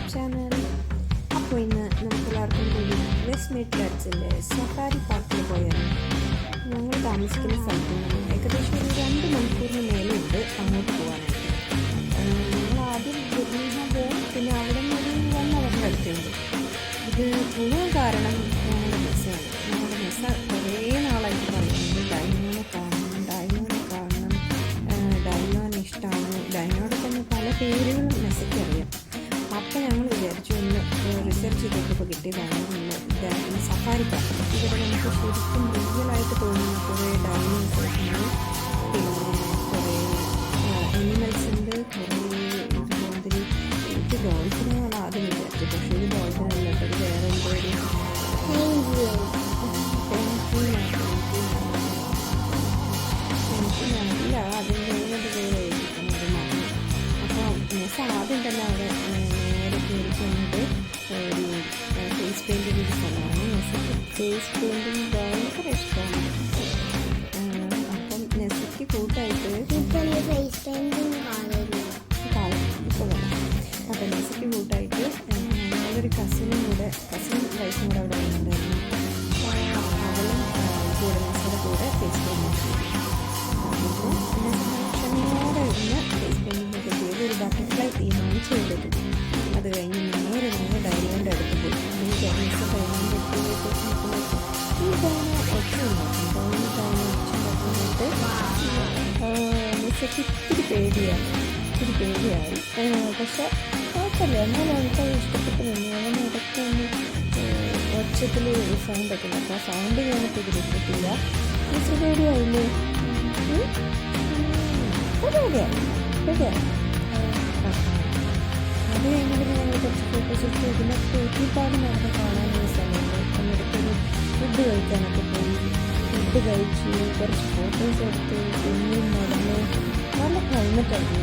YouTube channel. അപ്പോൾ ഇന്ന് നമുക്കെല്ലാവർക്കും കൂടി വെസ്റ്റ് മിഡ്ലാൻഡ്സിൻ്റെ സഫാരി പാർക്കിൽ പോയാൽ ഞങ്ങൾ താമസിക്കുന്ന സ്ഥലത്ത് നിന്ന് ഏകദേശം ഒരു 2 മണിക്കൂറിന് മേലെയുണ്ട് അങ്ങോട്ട് പോകാനായിട്ട്. ഞങ്ങൾ ആദ്യം ബിർമിംഗ്ഹാം പോകും, പിന്നെ അവിടെ നിന്ന് ഒരു 1 അവറിൻ്റെ അടുത്തുണ്ട്. ഇത് പോകാൻ കാരണം ഞങ്ങളുടെ മെസ്സാണ്. ഞങ്ങളുടെ മെസ്സ കുറേ നാളായിട്ട് പറയുന്നത് ഡൈനോനെ കാണണം, ഡൈനോനെ ഇഷ്ടമാണ്. ഡൈനോടെ തന്നെ പല പേരുകളും മെസ്സയ്ക്ക് അറിയാം. അപ്പോൾ ഞങ്ങൾ വിചാരിച്ചു ഒന്ന് റിസർച്ച് ചെയ്തപ്പോൾ കിട്ടിയതാണ് ഈ സഫാരി പാർക്ക്. ഇവിടെ നമുക്ക് ശരിക്കും റിയലായിട്ട് തോന്നുന്ന കുറേ ഡൈനോസേഴ്സിന്, പിന്നെ കുറേ അനിമൽസ് ഉണ്ട്, കുറേ ഇതുമാതിരി. ഇത് ഡോൾഫിനെ ഞാൻ ആദ്യം വിചാരിച്ചു, പക്ഷേ ഇത് ഡോൾഫിനല്ല, അത് വേറെ എന്തോ ഒരു പെൻസിനല്ല, അതിൻ്റെ ഏത് പേരായിരിക്കുന്നത് മറന്നു. അപ്പോൾ മെസ്സ് ആദ്യം തന്നെ അവിടെ നേരെ കയറി ചെന്നിട്ട് ഒരു ഫേസ് പെയിൻറ്റിങ് ഒരു സ്ഥലമാണ്. മെസ്സിക്ക് ഫേസ് പെയിൻറ്റിങ് ഭയങ്കര ഇഷ്ടമാണ്. അപ്പം മെസ്സിക്ക് കൂട്ടായിട്ട് ഫേസ് പെയിൻറ്റിങ് ഇപ്പോൾ വേണം. അപ്പം മെസ്സിക്ക് കൂട്ടായിട്ട് ഞങ്ങളൊരു കസിൻ വൈഫും കൂടെ അവിടെ ഉണ്ടായിരുന്നു. അവളും കൂടെ മെസ്സിയുടെ കൂടെ ഫേസ് പെയിൻറ്റിങ് ചെയ്തു. ക്ഷമയോടെ ഇരുന്ന് ഫേസ് പെയിൻറ്റിങ് ഒക്കെ ചെയ്ത് ഒരു ബട്ടർഫ്ലൈ തീമാണ് ചെയ്തത്. അത് കഴിഞ്ഞ് നേരെ ഡൈനോൻ്റെ അടുത്ത് പോയി. ഈ ഡൈനോസ് ഡൈനോൻ്റെ അടുത്ത് ഈ ഡൈനോ ഒച്ച ഉണ്ടാക്കും. ഒച്ച മെസ്സിക്ക് ഇത്തിരി പേടിയായി. പക്ഷെ കുഴപ്പമില്ല, എന്നാലും അവൾക്ക് ഇഷ്ടപ്പെട്ട് നിന്നു. അവന് ഇടയ്ക്ക് ഒന്ന് ഒച്ചത്തിൽ സൗണ്ടൊക്കെ ഉണ്ട്. അപ്പോൾ ആ സൗണ്ട് ഞാനിപ്പോൾ ഇതിൽ ഇഷ്ടപ്പെട്ടില്ല. മെസ്സി പേടിയായില്ലേ? പേടിയാണ്. അത് കഴിഞ്ഞിട്ട് ഞങ്ങൾ കുറച്ച് ഫോട്ടോസ് എടുത്ത് പിന്നെ ഒരുപാട് നമുക്ക് കാണാനുള്ള സ്ഥലമുണ്ട്. എന്നിടത്തൊരു ഫുഡ് കഴിക്കാനൊക്കെ പോയി. ഫുഡ് കഴിച്ച് കുറച്ച് ഫോട്ടോസ് എടുത്ത് പിന്നെയും നടന്ന് നല്ല ക്ലൈമറ്റായിരുന്നു.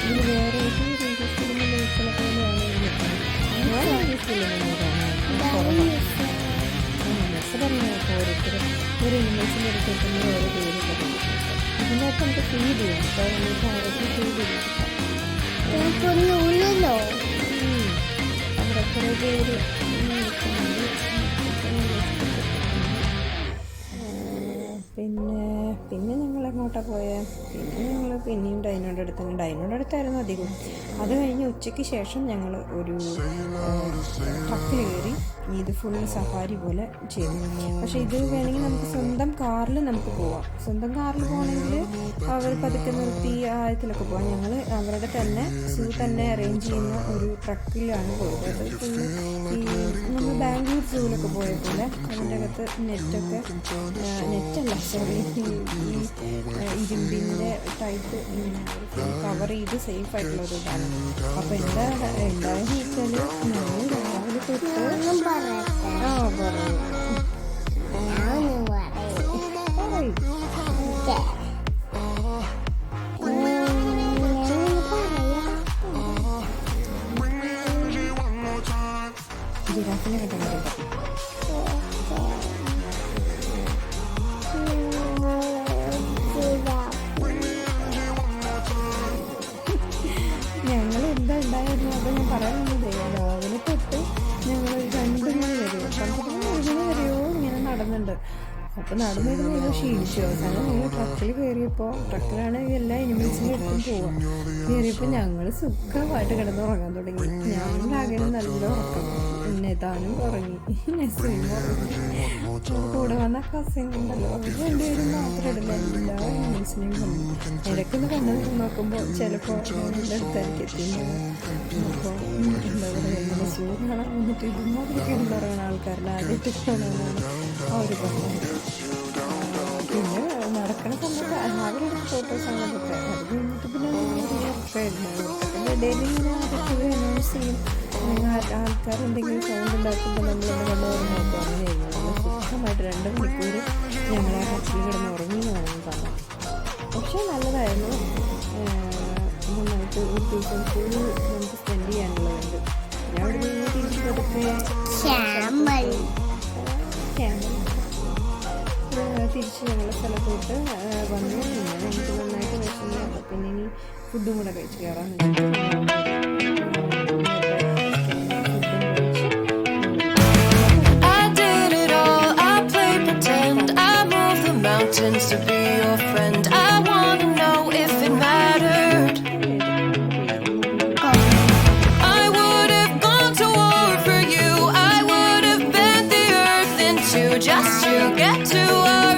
ഇതിൽ വേറെ ഓരോരുത്തരും ഒരു ഇൻവെസ്റ്റിൻ്റെ എടുക്കുന്ന ഓരോ പേര് പറയുന്നത്. ഇതിനകത്ത് നമുക്ക് ഫീഡ് ചെയ്യാം. അപ്പോൾ നമുക്ക് ആരോഗ്യം ഫീഡ് ചെയ്തിട്ടാണ് അവിടെ കുറേ പേര്. പിന്നെ ഞങ്ങൾ എങ്ങോട്ടാണ് പോയത്? ഞങ്ങൾ പിന്നെയും ഡൈനോയുടെ അടുത്തായിരുന്നു അധികം. അത് കഴിഞ്ഞ് ഉച്ചയ്ക്ക് ശേഷം ഞങ്ങൾ ഒരു ട്രക്കിൽ കയറി ഇത് ഫുൾ സഫാരി പോലെ ചെയ്തു. പക്ഷേ ഇത് വേണമെങ്കിൽ നമുക്ക് സ്വന്തം കാറിൽ നമുക്ക് പോവാം. സ്വന്തം കാറിൽ പോകണമെങ്കിൽ അവർ പതുക്കെ നിർത്തി ആഴത്തിലൊക്കെ പോകാം. ഞങ്ങൾ അവരുടെ തന്നെ തന്നെ അറേഞ്ച് ചെയ്യുന്ന ഒരു ട്രക്കിലാണ് പോയത്. അത് ഫുള്ള് ഈ നമ്മൾ ബാംഗ്ലൂർ സൂവിലൊക്കെ പോയ പോലെ അതിൻ്റെ അകത്ത് നെറ്റല്ല സോറി ഇരുമ്പിൻ്റെ ടൈപ്പ് കവർ ചെയ്ത് സേഫ് ആയിട്ടുള്ള ഒരു ഇതാണ്. അപ്പോൾ എന്താണെന്ന് വെച്ചാൽ ഞങ്ങൾ രാവിലെ തൊട്ട് ജിറാഫിനെ കിട്ടാൻ ഞങ്ങൾ എന്താ ഉണ്ടായിരുന്നു അത് ഞാൻ പറയുന്നത്. രാവിലെ തൊട്ട് ഞങ്ങൾ 2 മണി വരെയോ 12 മണി വരെയോ ഇങ്ങനെ നടന്നുണ്ട്. അപ്പോൾ നടന്നിരുന്ന് ഞങ്ങൾ ക്ഷീണിച്ചു. അവസാനം ഞങ്ങൾ ട്രക്കിൽ കയറിയപ്പോൾ ട്രക്കിലാണ് എല്ലാ അനിമൽസിൻ്റെ അടുത്തും പോവാം. കയറിയപ്പോൾ ഞങ്ങൾ സുഖമായിട്ട് കിടന്നുറങ്ങാൻ തുടങ്ങി. ഞങ്ങളുടെ നല്ല ഉറക്കം. പിന്നെ താനും ഉറങ്ങി, നെസ്സയും ഉറങ്ങി. കൂടെ വന്ന കസിൻ ഉണ്ടല്ലോ, അവർ 2 പേരും മാത്രം ഇടില്ല, എല്ലാ അനിമൽസിനെയും കണ്ടു. ഇടയ്ക്കൊന്ന് കണ്ണു നോക്കുമ്പോൾ ചിലപ്പോൾ ഞങ്ങളുടെ അടുത്തായിരിക്കും എത്തിക്കുന്നത്. അപ്പോൾ എന്താ പറയുക, ഇങ്ങനെ സൂ കാണാൻ വന്നിട്ട് ഇതുമാതിരി കിടന്നുറങ്ങുന്ന ആൾക്കാരിൽ ആദ്യമായിട്ട് കാണാനാണ് അവർ പറഞ്ഞത്. പിന്നെ നടക്കണ സമയത്ത് അവരുടെ ഫോട്ടോസാണ് അതൊക്കെ. അത് കഴിഞ്ഞിട്ട് പിന്നെ ഉറക്കമായിരുന്നു. ഇടയിൽ ഇങ്ങനെ അതൊക്കെ അനൗൺസ് ചെയ്യും. ആൾക്കാർ എന്തെങ്കിലും സൗണ്ട് ഉണ്ടാക്കുമ്പോൾ നമ്മളൊന്ന് കണ്ടുപോകാൻ നോക്കും. അങ്ങനെയായിരുന്നു. നല്ല സുഖമായിട്ട് 2 മണിക്കൂർ ഞങ്ങൾ ആ ഹച്ചിൽ കിടന്ന് ഉറങ്ങി കാണാൻ. പക്ഷേ നല്ലതായിരുന്നു. നന്നായിട്ട് ഒരു ദിവസം ഫുൾ നമുക്ക് സ്പെൻഡ് ചെയ്യാനുള്ളതുണ്ട്. ഞാൻ അവിടെ നിന്ന് തിരിച്ച് പതുക്കെ ക്യാമൽ തിരിച്ച് ഞങ്ങളുടെ സ്ഥലത്തോട്ട് വന്നു. പിന്നെ എനിക്ക് നന്നായിട്ട് വിശന്നു. അപ്പോൾ പിന്നെ ഇനി ഫുഡും കൂടെ കഴിച്ച് കയറാൻ mountains to be your friend. I wanna know if it mattered. I would have gone to war for you. I would have bent the earth in two just to get to our